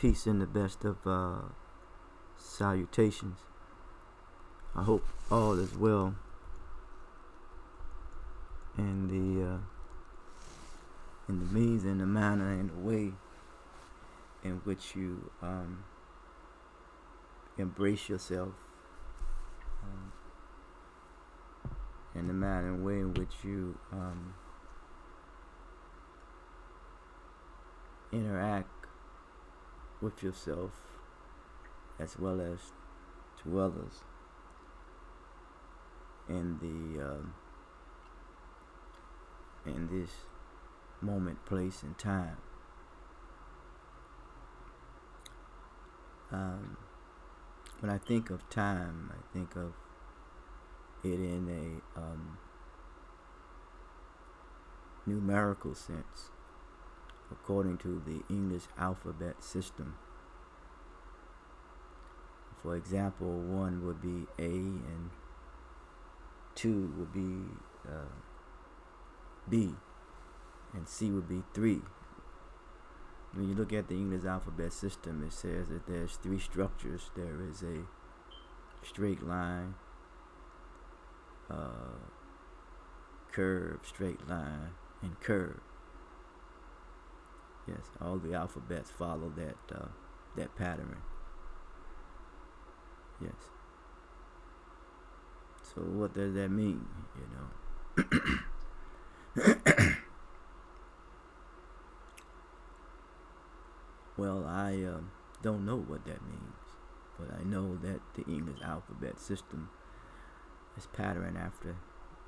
Peace and the best of salutations. I hope all is well in the means and the manner and the way in which you embrace yourself, in the manner and way in which you interact with yourself as well as to others in this moment, place, and time. When I think of time, I think of it in a numerical sense, according to the English alphabet system. For example, 1 would be A, and 2 would be B, and C would be 3. When you look at the English alphabet system, it says that there's 3 structures. There is a straight line, curve, straight line, and curve. Yes, all the alphabets follow that pattern. Yes. So what does that mean, Well, I don't know what that means, but I know that the English alphabet system is patterned after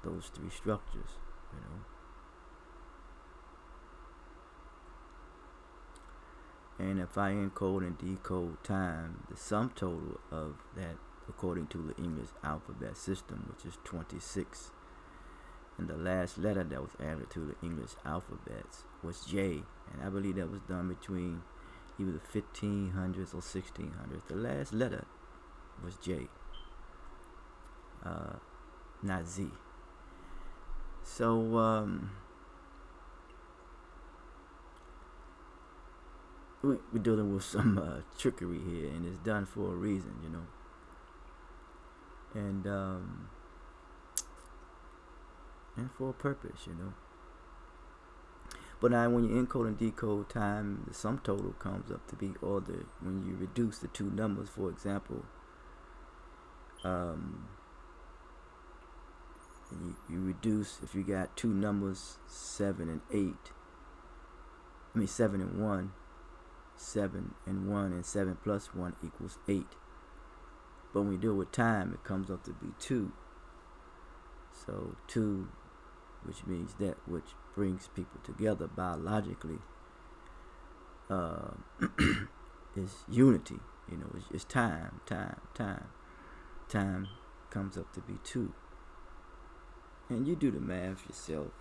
those 3 structures, And if I encode and decode time, the sum total of that, according to the English alphabet system, which is 26, and the last letter that was added to the English alphabets was J, and I believe that was done between either the 1500s or 1600s. The last letter was J, not Z. So we're dealing with some trickery here, and it's done for a reason, and for a purpose, But now when you encode and decode time, the sum total comes up to be, or when you reduce the 2 numbers, for example, you reduce, if you got 2 numbers, 7 and 1, 7 and 1, and 7 plus 1 equals 8. But when we deal with time, it comes up to be 2. So 2, which means that which brings people together biologically, is unity. It's time. Time comes up to be 2. And you do the math yourself.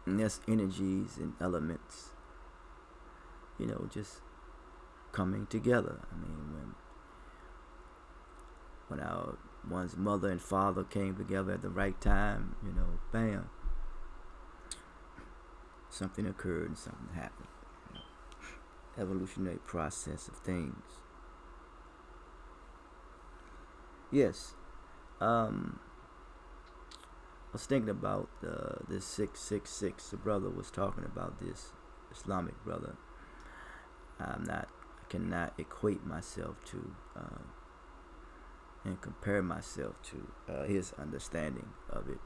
There's energies and elements, just coming together. I mean, when one's mother and father came together at the right time, bam, something occurred and something happened. Evolutionary process of things. Yes. I was thinking about this 666. The brother was talking about this Islamic brother. I cannot equate myself to and compare myself to his understanding of it,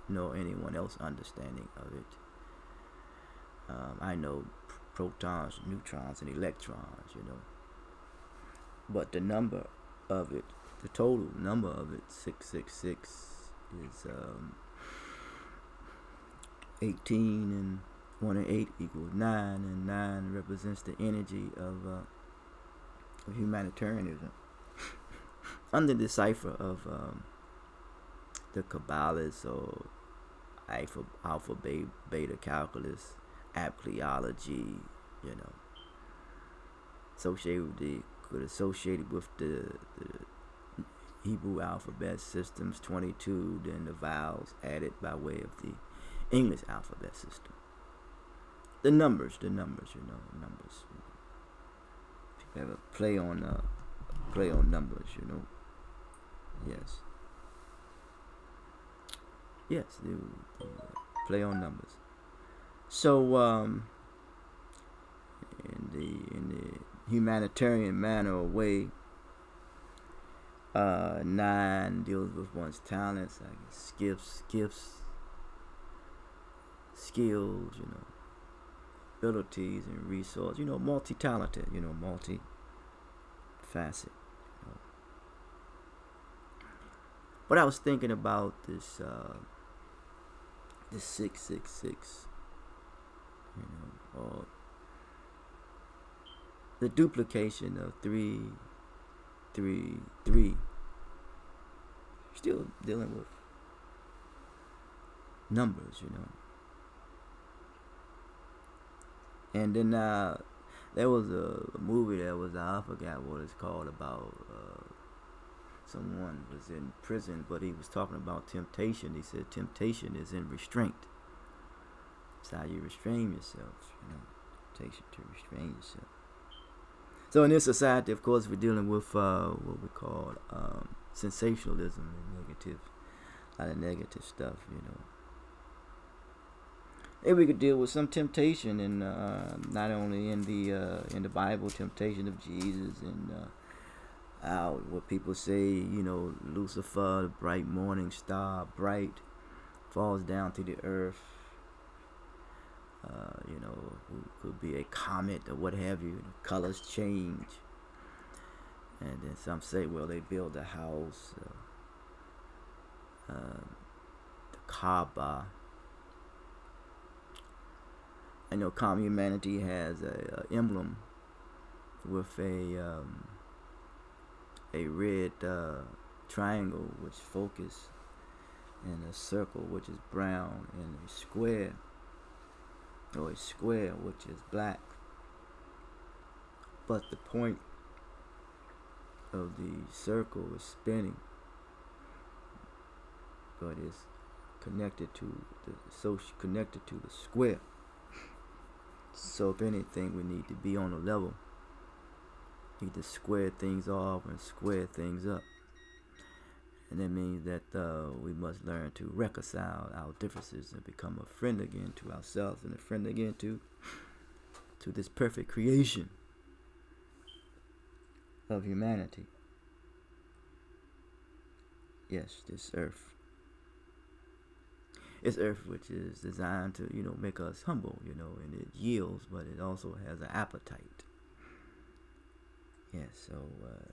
nor anyone else's understanding of it. I know protons, neutrons, and electrons, but the number of it, the total number of it, 666, is 18, and 1 and 8 equals 9, and 9 represents the energy of humanitarianism. Under the cipher of the Kabbalists, or alpha, beta calculus, apleology, associated with the Hebrew alphabet systems, 22, then the vowels added by way of the English alphabet system. The numbers, numbers. People have a play on numbers, Yes. Yes, they play on numbers. So, in the humanitarian manner or way, 9 deals with one's talents, like gifts, skills, abilities and resources, multi-talented, multi-faceted. But I was thinking about this 666, or the duplication of 333. Still dealing with numbers, And then there was a movie that was, I forgot what it's called, about someone was in prison, but he was talking about temptation. He said temptation is in restraint. It's how you restrain yourself, Temptation to restrain yourself. So in this society, of course, we're dealing with what we call sensationalism and a lot of negative stuff, Maybe we could deal with some temptation, and not only in the Bible, temptation of Jesus, and what people say, Lucifer, the bright morning star, bright, falls down to the earth. Who could be a comet or what have you. The colors change, and then some say, well, they build a house, the Kaaba. I know common humanity has a emblem with a red triangle which focus, and a circle which is brown, and a square which is black. But the point of the circle is spinning, but it's connected to the square. So if anything, we need to be on a level. Need to square things off and square things up. And that means that we must learn to reconcile our differences and become a friend again to ourselves, and a friend again to this perfect creation of humanity. Yes, this earth. It's earth which is designed to, make us humble, and it yields, but it also has an appetite. Yes, so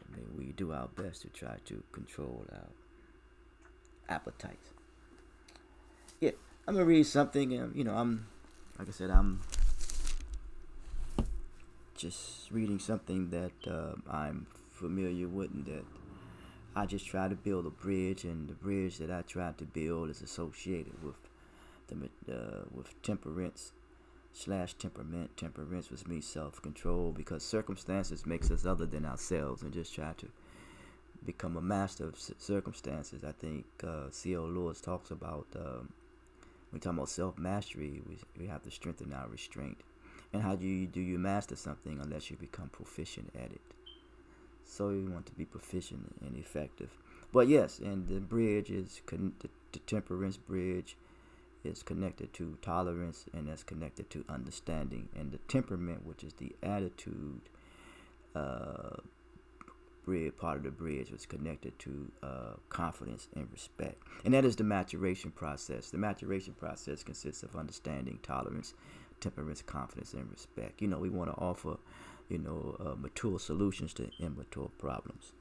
may we do our best to try to control our appetites. Yeah, I'm gonna read something. I'm just reading something that I'm familiar with, and that I just try to build a bridge, and the bridge that I try to build is associated with with temperance / temperament. Temperance was me, self-control, because circumstances makes us other than ourselves, and just try to become a master of circumstances. I think C.L. Lewis talks about, when we talk about self-mastery, we have to strengthen our restraint. And how do you master something unless you become proficient at it? So you want to be proficient and effective. But yes, and the bridge is the temperance bridge is connected to tolerance, and that's connected to understanding. And the temperament, which is the attitude part of the bridge, was connected to confidence and respect. And that is the maturation process. The maturation process consists of understanding, tolerance, temperance, confidence, and respect. We want to offer mature solutions to immature problems.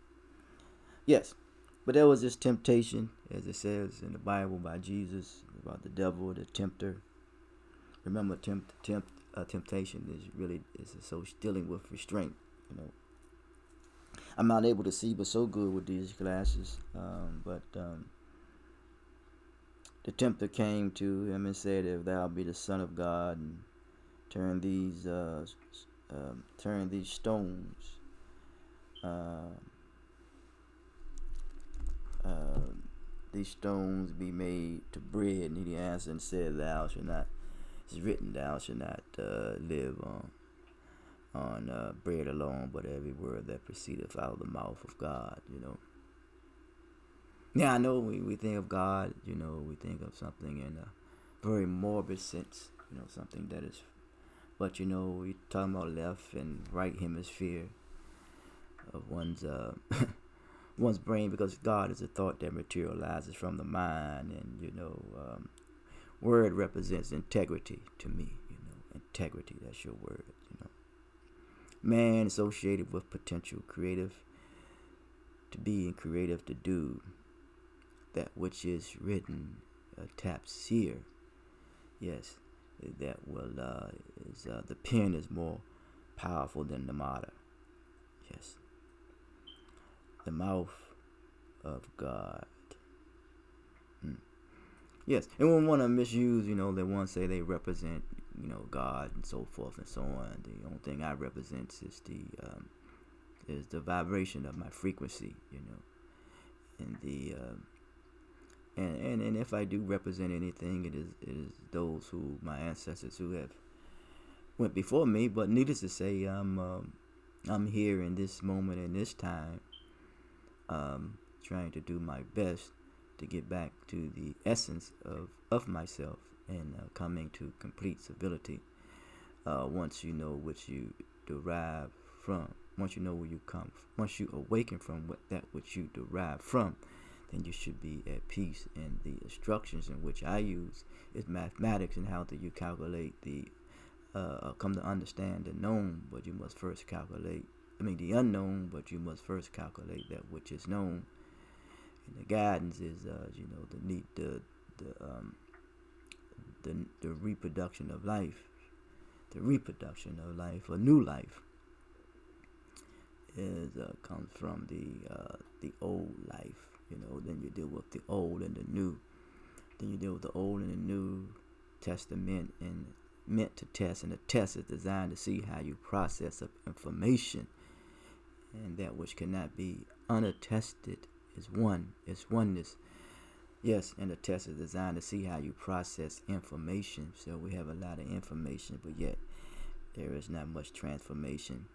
Yes, but there was this temptation, as it says in the Bible by Jesus, about the devil, the tempter. Remember, temptation is dealing with restraint. I'm not able to see, but so good with these glasses. But the tempter came to him and said, "If thou be the Son of God, and turn these stones these stones be made to bread. And he answered and said, Thou shalt not, it's written, thou shalt not live on bread alone, but every word that proceedeth out of the mouth of God, Yeah, I know we think of God, we think of something in a very morbid sense, something that is, but we talking about left and right hemisphere of one's one's brain, because God is a thought that materializes from the mind, and word represents integrity to me. Integrity, that's your word. Man associated with potential, creative to be and creative to do that which is written, tafsir. Yes, that will is the pen is more powerful than the martyr. Yes, the mouth of God. Yes, and we want to misuse, they want to say they represent, God and so forth and so on. The only thing I represent is the vibration of my frequency, and the and if I do represent anything, it is those who my ancestors who have went before me. But needless to say, I'm here in this moment in this time, trying to do my best to get back to the essence of myself and coming to complete civility. Once you know what you derive from, once you know where you come, once you awaken from that which you derive from, then you should be at peace. And the instructions in which I use is mathematics, and how do you calculate the come to understand the known, but you must first calculate. The unknown, but you must first calculate that which is known. And the guidance is, the reproduction of life, a new life, is comes from the old life. Then you deal with the old and the new. Then you deal with the old and the new testament, and meant to test, and the test is designed to see how you process of information, and that which cannot be unattested is oneness. Yes, and the test is designed to see how you process information. So we have a lot of information, but yet there is not much transformation.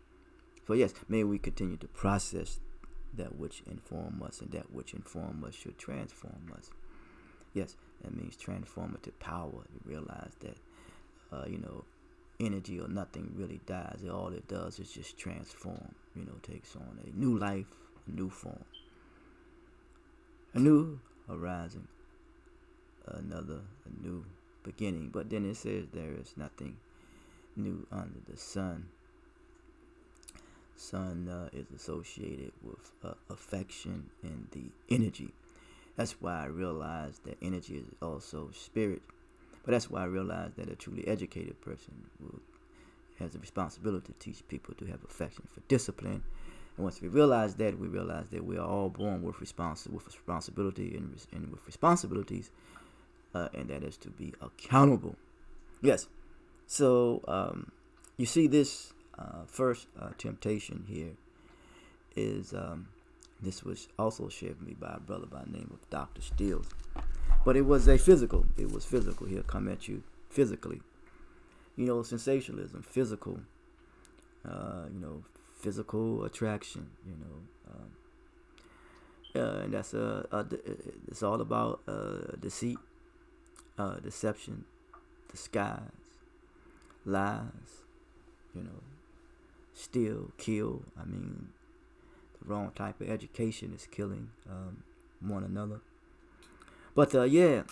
So yes, may we continue to process that which inform us, and that which inform us should transform us. Yes, that means transformative power. You realize that, energy or nothing really dies. All it does is just transform, takes on a new life, a new form, a new horizon, a new beginning. But then it says there is nothing new under the sun. Sun is associated with affection and the energy. That's why I realized that energy is also spirit. But that's why I realized that a truly educated person has a responsibility to teach people to have affection for discipline. And once we realize that we are all born with responsibility and with responsibilities, and that is to be accountable. Yes. So you see, this first temptation here is this was also shared with me by a brother by the name of Dr. Steele. But it was physical. He'll come at you physically. Sensationalism, physical. Physical attraction. And that's it's all about deceit, deception, disguise, lies. Steal, kill. The wrong type of education is killing one another. But and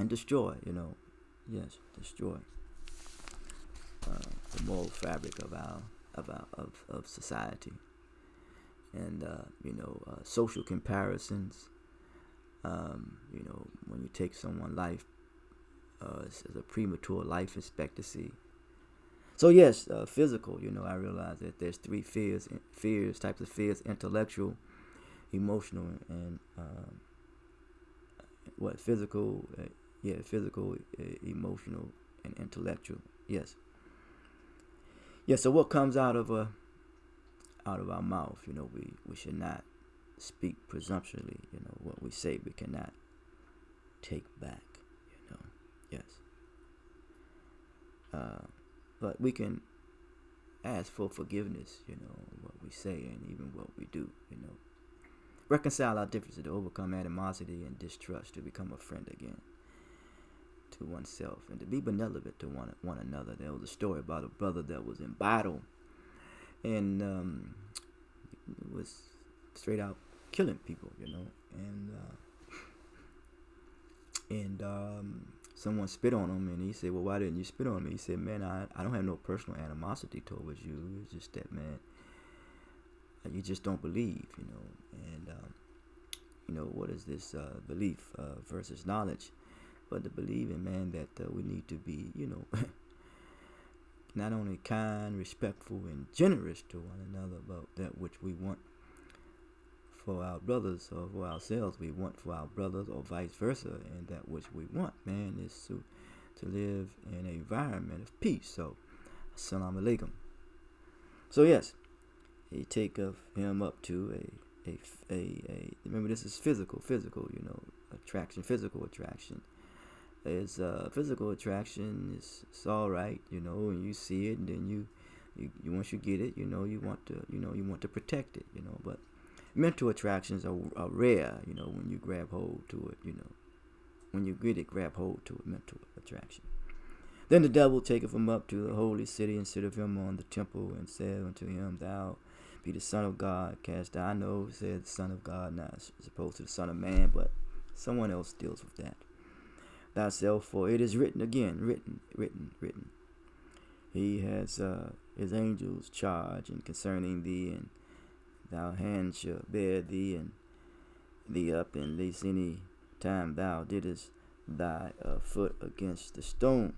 destroy. Yes, destroy the moral fabric of our of society, and social comparisons. When you take someone's life, as a premature life expectancy. So yes, physical. I realize that there's three types of fears: intellectual, emotional, and physical. Physical, emotional, and intellectual. Yes. Yeah. So what comes out of our mouth? We should not speak presumptuously. What we say we cannot take back. Yes. But we can ask for forgiveness. What we say and even what we do. Reconcile our differences to overcome animosity and distrust, to become a friend again to oneself, and to be benevolent to one another. There was a story about a brother that was in battle, and was straight out killing people, and someone spit on him, and he said, "Well, why didn't you spit on me?" He said, "Man, I don't have no personal animosity towards you. It's just that, man, you just don't believe, and what is this belief versus knowledge? But to believe in, man, that we need to be, not only kind, respectful, and generous to one another, but that which we want for our brothers or for ourselves, we want for our brothers, or vice versa. And that which we want, man, is to live in an environment of peace." So, assalamu alaikum. So yes, he taketh him up to a remember, this is physical, attraction, physical attraction. Is physical attraction is all right, and you see it, and then you once you get it, you want to protect it, but mental attractions are rare, when you grab hold to it, when you get it, grab hold to it, mental attraction. Then the devil taketh him up to the holy city, and sitteth him on the temple, and said unto him, "Thou be the Son of God, cast I know," said the Son of God, not as opposed to the Son of Man, but someone else deals with that. "Thyself, for it is written," again, written. "He has his angels charge and concerning thee, and thy hand shall bear thee and thee up, in least any time thou didst thy foot against the stone."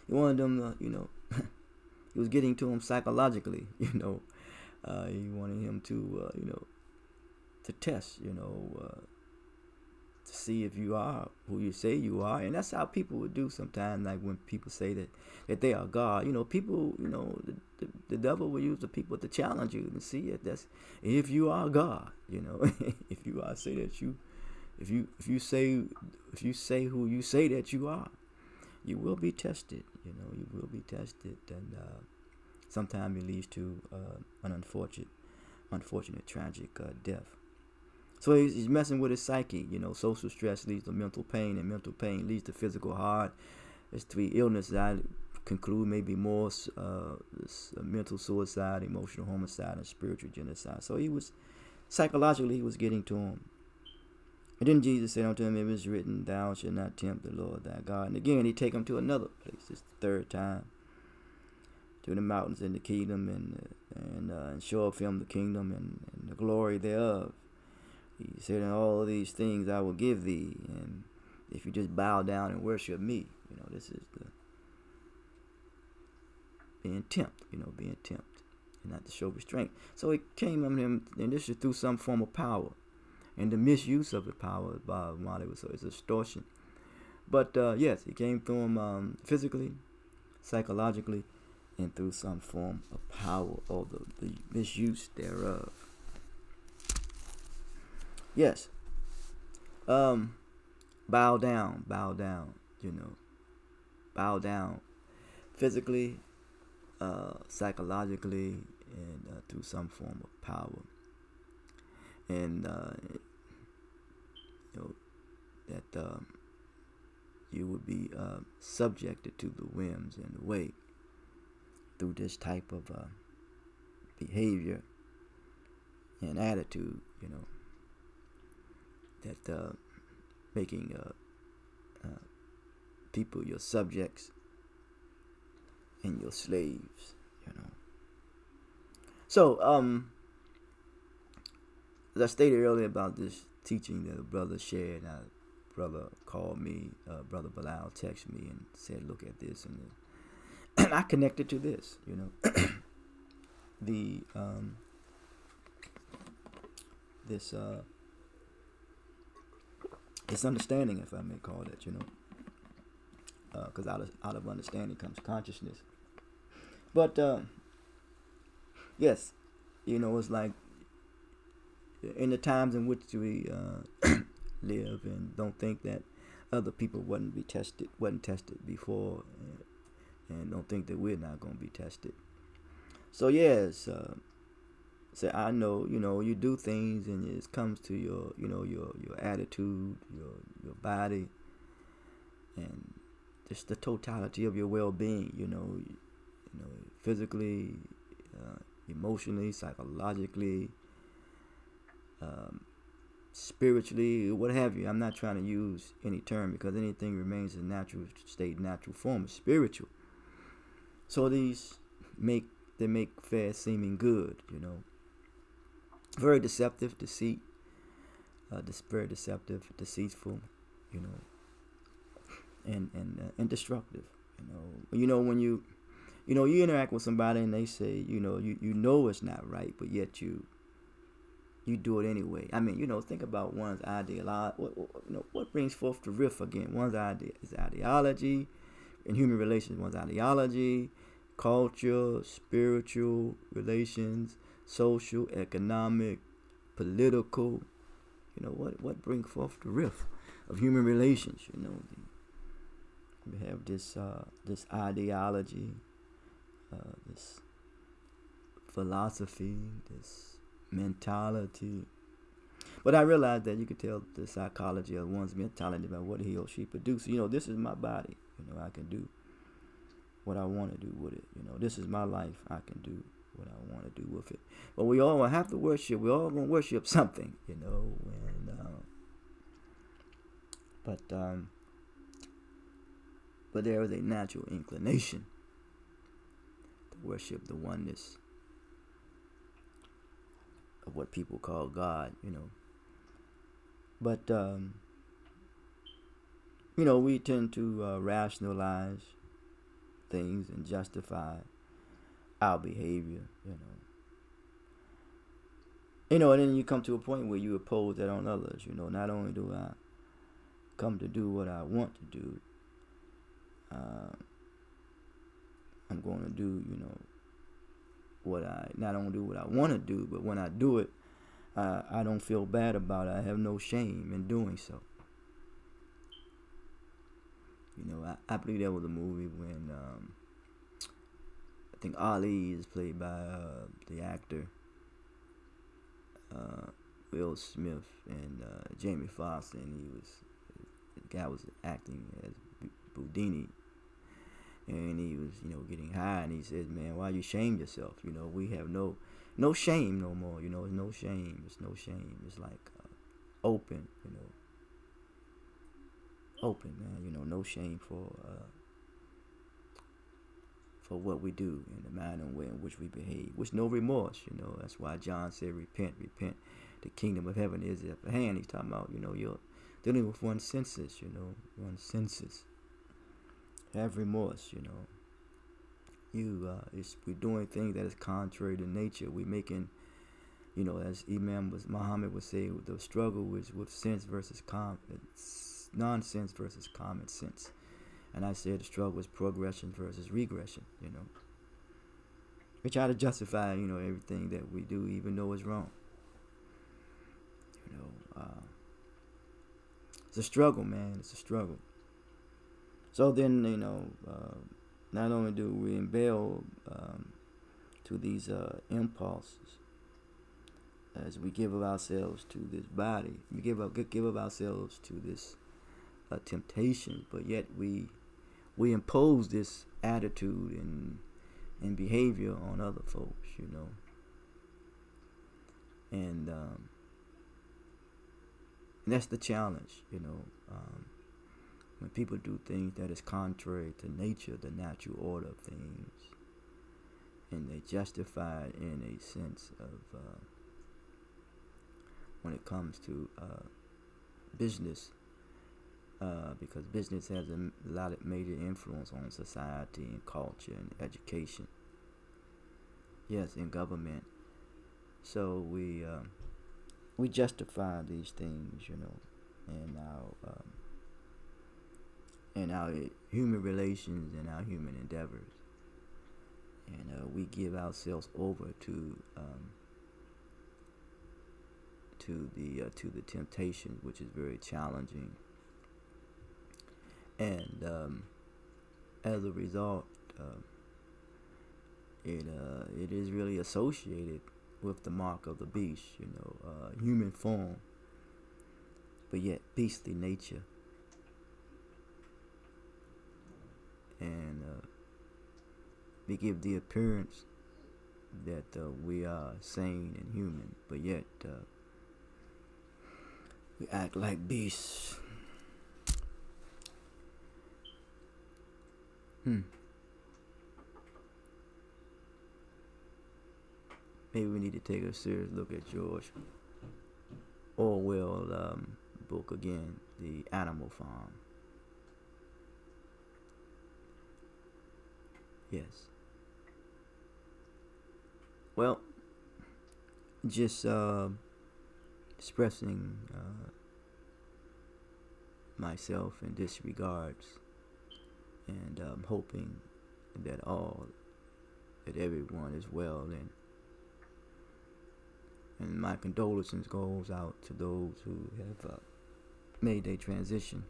He wanted them, he was getting to him psychologically, he wanted him to, to test, to see if you are who you say you are. And that's how people would do sometimes, like when people say that they are God. People, the devil will use the people to challenge you and see if you are God, if you are say that if you say who you say that you are, you will be tested, you will be tested, and sometimes it leads to an unfortunate tragic death. So he's messing with his psyche. Social stress leads to mental pain, and mental pain leads to physical harm. There's 3 illnesses I conclude maybe more: mental suicide, emotional homicide, and spiritual genocide. So psychologically, he was getting to him. And then Jesus said unto him, "It is written, Thou shalt not tempt the Lord thy God." And again, he take him to another place. It's the 3rd time. To the mountains and the kingdom, and show of him the kingdom and the glory thereof. He said, "In all of these things I will give thee, and if you just bow down and worship me." This is the being tempted, and not to show restraint. So it came on him, and this is through some form of power, and the misuse of the power by Mali, so it's extortion. But yes, it came through him physically, psychologically, and through some form of power, or the misuse thereof. Yes. Bow down, bow down physically, psychologically, and through some form of power. And that you would be subjected to the whims and the way through this type of behavior and attitude, that making people your subjects and your slaves, So, as I stated earlier about this teaching that a brother shared, a brother called me, Brother Bilal texted me and said, "Look at this," and I connected to this, the this understanding, if I may call it, because out of understanding comes consciousness. But yes, it's like in the times in which we live, and don't think that other people wasn't tested before, and don't think that we're not going to be tested. So yes, say I know, you do things, and it comes to your, your attitude, your body, and just the totality of your well-being, physically, emotionally, psychologically, spiritually, what have you. I'm not trying to use any term, because anything remains in natural state, natural form, is spiritual. So these make fair seeming good, very deceptive, very deceptive, deceitful, and destructive. When you interact with somebody and they say, it's not right, but yet you do it anyway. I mean, think about one's ideology. What brings forth the rift again? One's ideology in human relations. One's ideology, culture, spiritual relations, social, economic, political. What brings forth the rift of human relations? We have this ideology, this philosophy, this mentality. But I realized that you could tell the psychology of one's mentality by what he or she produces. This is my body. I can do what I want to do with it. This is my life. I can do what I want to do with it. But we all have to worship. We're all going to worship something, but there is a natural inclination to worship the oneness of what people call God, But, we tend to rationalize things and justify our behavior, and then you come to a point where you impose that on others, Not only do I come to do what I want to do, I'm going to do, not only do what I want to do, but when I do it, I don't feel bad about it. I have no shame in doing so. I believe there was a movie when I think Ali is played by the actor Will Smith, and Jamie Foxx, and the guy was acting as Boudini, and he was getting high, and he says, man, why you shame yourself? We have no shame no more. It's no shame. It's like open, open, man. No shame for what we do, and the manner and way in which we behave, with no remorse. That's why John said, repent, the kingdom of heaven is at hand. He's talking about, you're dealing with one's senses, one's senses. Have remorse, we're doing things that is contrary to nature. We're making, as Muhammad would say, the struggle is with sense versus nonsense versus common sense. And I said the struggle is progression versus regression, We try to justify, everything that we do, even though it's wrong. It's a struggle, man. It's a struggle. So then, not only do we embel to these impulses, as we give of ourselves to this body, we give of ourselves to this temptation, but yet we impose this attitude and behavior on other folks, and that's the challenge, when people do things that is contrary to nature, the natural order of things, and they justify it in a sense of when it comes to business, because business has a lot of major influence on society and culture and education. Yes, in government. So we justify these things, in our human relations and our human endeavors, and we give ourselves over to to the temptation, which is very challenging, and as a result, it is really associated with the mark of the beast, human form, but yet beastly nature, and we give the appearance that we are sane and human, but yet we act like beasts. Maybe we need to take a serious look at George Orwell book again, The Animal Farm. Yes. Well, just expressing myself in this regards, and hoping that everyone is well, and my condolences goes out to those who have made their transition.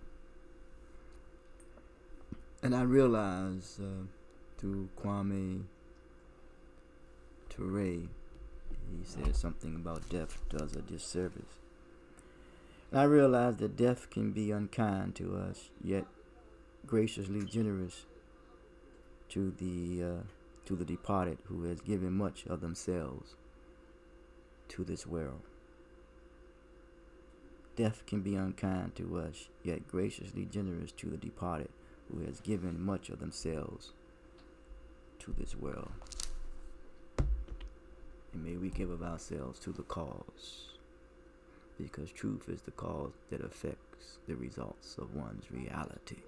And I realize through Kwame Ture, he said something about death does a disservice. And I realize that death can be unkind to us, yet graciously generous to the departed who has given much of themselves to this world. Death can be unkind to us, yet graciously generous to the departed who has given much of themselves to this world. And may we give of ourselves to the cause, because truth is the cause that affects the results of one's reality.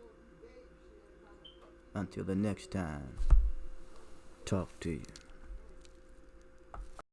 Until the next time, talk to you.